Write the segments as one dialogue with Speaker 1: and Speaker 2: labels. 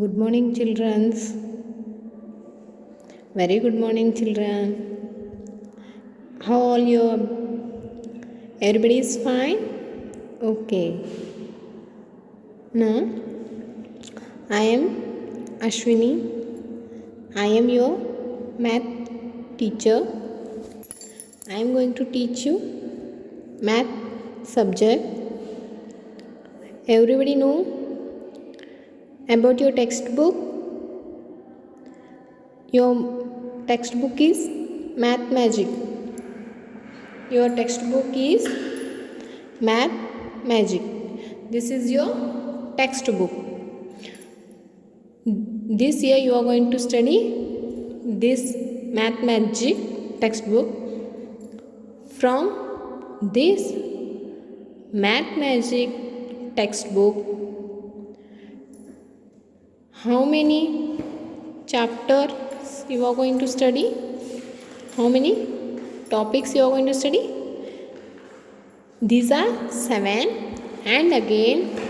Speaker 1: Good morning, children. Very good morning, children. How are you? Everybody is fine? Okay. Now, I am Ashwini. I am your math teacher. I am going to teach you math subject. Everybody know about your textbook? Your textbook is Math Magic. Your textbook is Math Magic. This is your textbook. This year you are going to study this Math Magic textbook. From this Math Magic textbook, how many chapters you are going to study? How many topics you are going to study? These are 7 and again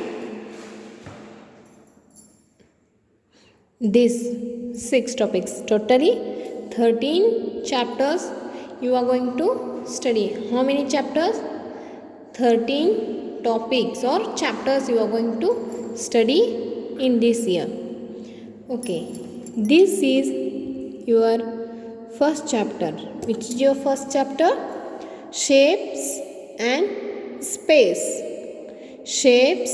Speaker 1: these 6 topics. Totally 13 chapters you are going to study. How many chapters? 13 topics or chapters you are going to study in this year. Okay, this is your first chapter. Which is your first chapter? Shapes and space. Shapes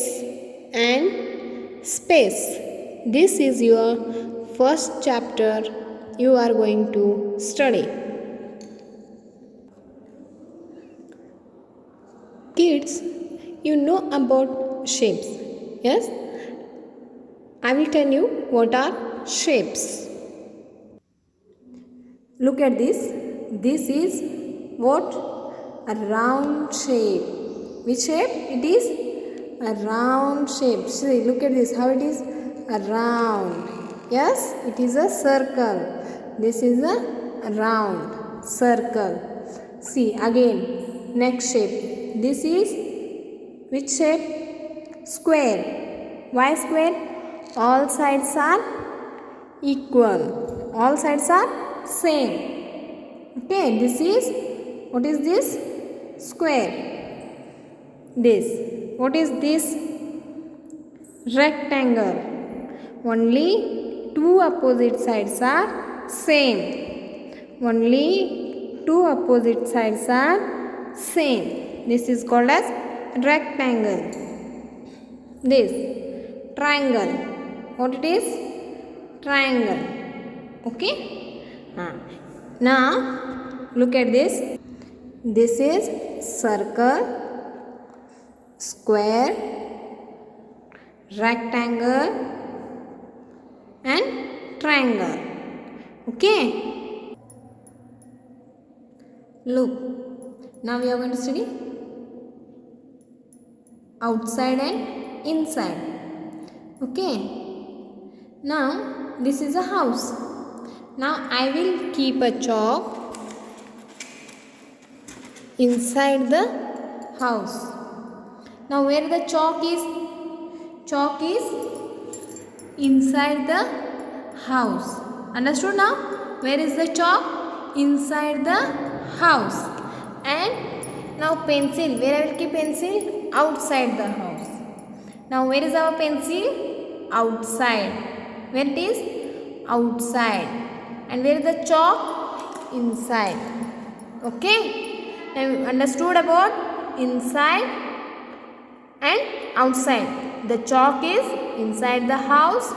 Speaker 1: and space. This is your first chapter you are going to study. Kids, you know about shapes. Yes? I will tell you what are shapes. Look at this. This is what? A round shape. Which shape? It is a round shape. See, look at this. How it is? A round. Yes, it is a circle. This is a round circle. See, again, next shape. This is which shape? Square. Why square? All sides are equal. All sides are same. Okay, this is, what is this? Square. This. What is this? Rectangle. Only two opposite sides are same. Only two opposite sides are same. This is called as rectangle. This triangle. What it is? Triangle. Okay. Now look at this. This is circle, square, rectangle and triangle. Okay. Look. Now we are going to study outside and inside. Okay. Now this is a house. Now I will keep a chalk inside the house. Now where the chalk is? Chalk is inside the house. Understood now? Where is the chalk? Inside the house. And now pencil. Where I will keep pencil? Outside the house. Now where is our pencil? Outside. Where it is? Outside. And where is the chalk? Inside. Okay. Now you understood about inside and outside. The chalk is inside the house.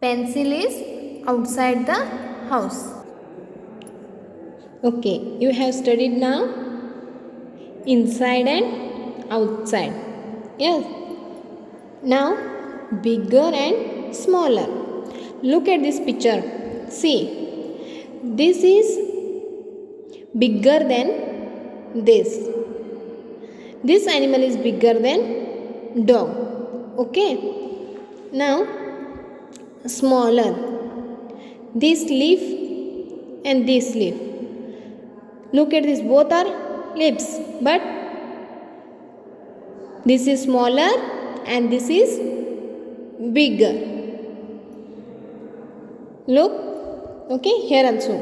Speaker 1: Pencil is outside the house. Okay. You have studied now inside and outside. Yes. Now bigger and smaller. Look at this picture. See, this is bigger than this. This animal is bigger than dog. Okay. Now, smaller. This leaf and this leaf. Look at this. Both are leaves. But this is smaller and this is bigger. Look, okay, here also.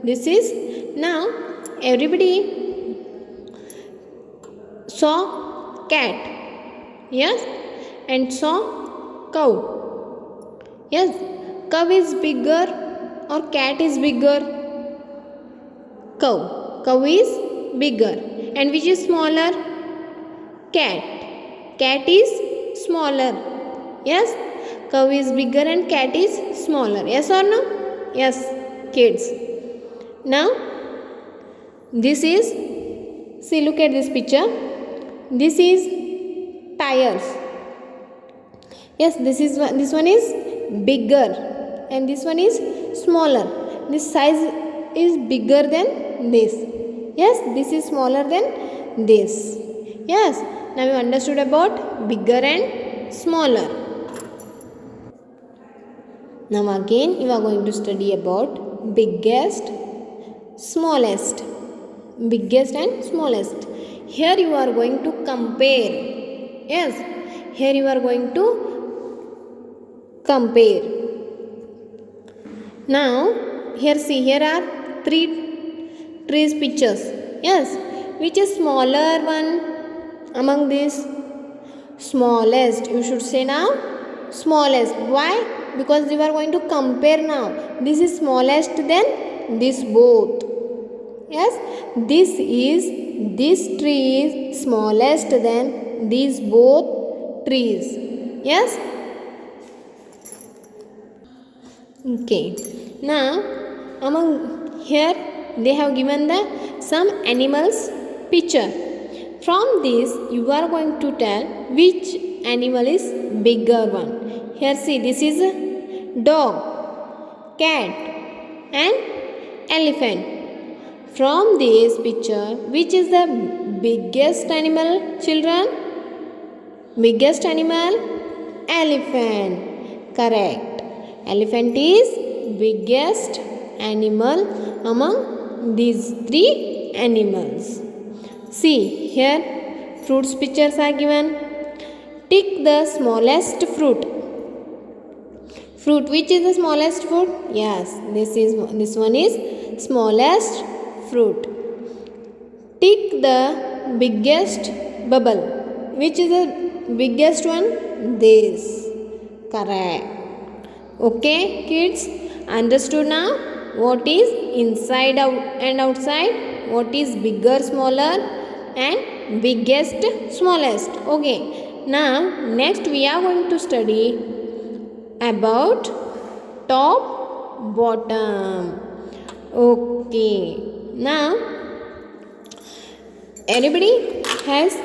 Speaker 1: This is, now everybody saw cat, yes, and saw cow. Yes, cow is bigger or cat is bigger? Cow. Cow is bigger. And which is smaller? Cat. Cat is smaller. Yes, cow is bigger and cat is smaller. Yes or no? Yes, kids. Now, this is, see, look at this picture. This is tires. Yes, this one is bigger and this one is smaller. This size is bigger than this. Yes, this is smaller than this. Yes, now you understood about bigger and smaller. Now again you are going to study about biggest, smallest. Biggest and smallest. Here you are going to compare. Yes, here you are going to compare. Now here see, here are three trees pictures. Yes, which is smaller one among these? Smallest. You should say now smallest. Why? Because you are going to compare now. This is smallest than this both. Yes, this tree is smallest than these both trees. Yes. Okay. Now among here they have given the some animals picture. From this you are going to tell which animal is bigger one. Here see, this is a dog, cat and elephant. From this picture, which is the biggest animal, children? Biggest animal? Elephant. Correct. Elephant is biggest animal among these three animals. See, here fruits pictures are given. Tick the smallest fruit. Fruit, which is the smallest fruit? Yes, this one is smallest fruit. Tick the biggest bubble. Which is the biggest one? This. Correct. Okay, kids, understood now what is inside out and outside? What is bigger, smaller and biggest, smallest? Okay, now next we are going to study about top, bottom. Okay, now everybody has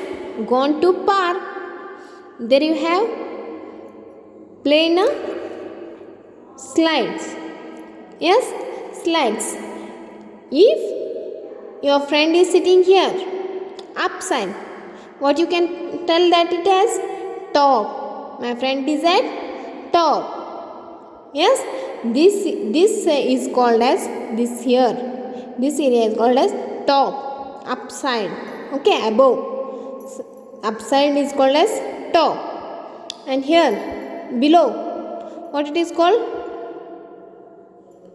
Speaker 1: gone to park. There you have playing slides. Yes, slides. If your friend is sitting here upside, what you can tell that it has? Top. My friend is at top. Yes, this is called as, this here, this area is called as top, upside. Okay, above. So, upside is called as top. And here below, what it is called?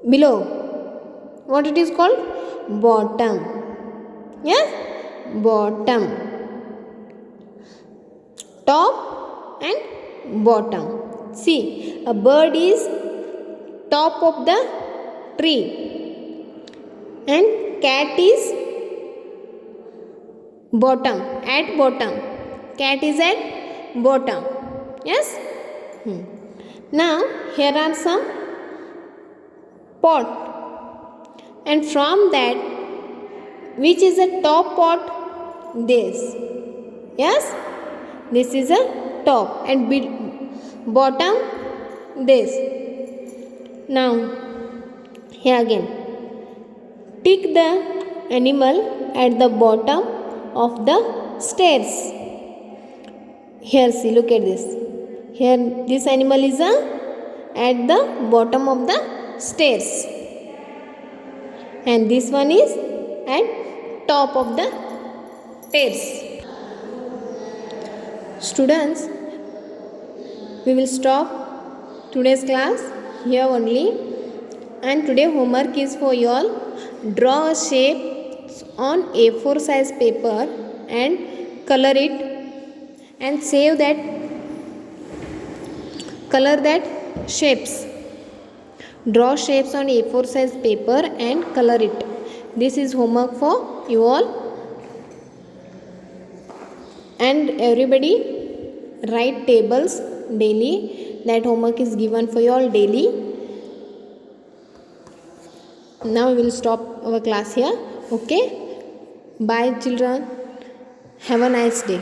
Speaker 1: Below, what it is called? Bottom. Yes, bottom. Top and bottom. See, a bird is top of the tree and cat is bottom, at bottom. Cat is at bottom. Yes. Now here are some pot, and from that, which is a top pot? This. Yes, this is a top and bottom this. Now here again, tick the animal at the bottom of the stairs. Here see, look at this. Here this animal is at the bottom of the stairs, and this one is at top of the stairs. Students, we will stop today's class here only. And today homework is for you all. Draw a shape on A4 size paper and color it and save that, color that shapes. Draw shapes on A4 size paper and color it. This is homework for you all. And everybody write tables daily. That homework is given for you all daily. Now we will stop our class here. Okay, bye children, have a nice day.